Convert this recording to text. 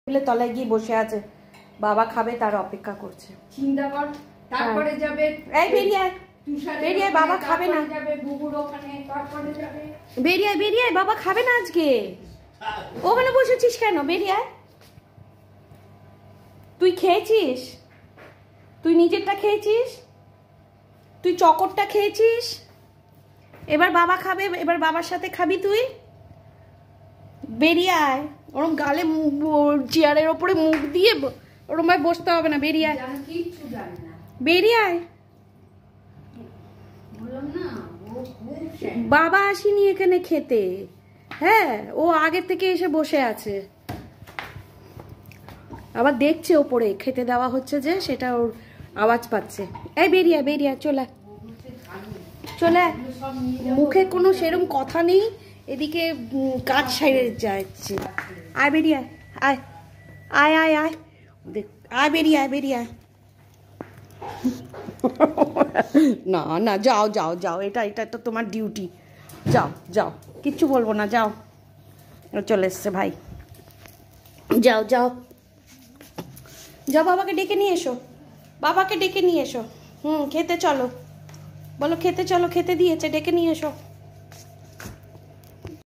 তলায় গিয়ে বসে আছে, বাবা খাবে তার অপেক্ষা করছে। চিন্তা কর, তারপরে যাবে এই বেরিয়ে আয়, বেরিয়ে আয়, বাবা খাবে না। যাবে বুবুর ওখানে, তারপরে যাবে। বেরিয়ে আয়, বেরিয়ে আয়, বাবা খাবে না আজকে। ওখানে বসেছিস কেন? বেরিয়ে আয়। তুই খেয়েছিস? তুই নিজেরটা খেয়েছিস? তুই চকরটা খেয়েছিস? এবার বাবা খাবে, এবার বাবার সাথে খাবি তুই। বেরিয়ে আয়, ওরম গালে চেয়ারের ওপরে মুখ দিয়ে ওরম ভাবে বসতে হবে না। বেরিয়ে আয়, কিচ্ছু জানি না। বেরিয়ে আয়। বললাম না, বাবা আসেনি এখানে খেতে। হ্যাঁ, ও আগের থেকে এসে বসে আছে, আবার দেখছে ওপরে খেতে দেওয়া হচ্ছে যে, সেটা ওর আওয়াজ পাচ্ছে। এই বেরিয়ে বেরিয়ে চলে চলে, মুখে কোনো সেরম কথা নেই, এদিকে কাজ সাইরে যাচ্ছে। আয় বেরিয়ে আয়, আয় আয় আয় আয়, বেরিয়ে আয়, বেরিয়ে আয়। না না, যাও যাও যাও, এটা এটা তো তোমার ডিউটি। যাও যাও, কিচ্ছু বলবো না, যাও। চলে এসছে ভাই, যাও যাও যাও, বাবাকে ডেকে নিয়ে এসো, বাবাকে ডেকে নিয়ে এসো। খেতে চলো, বলো খেতে চলো, খেতে দিয়েছে, ডেকে নিয়ে এসো।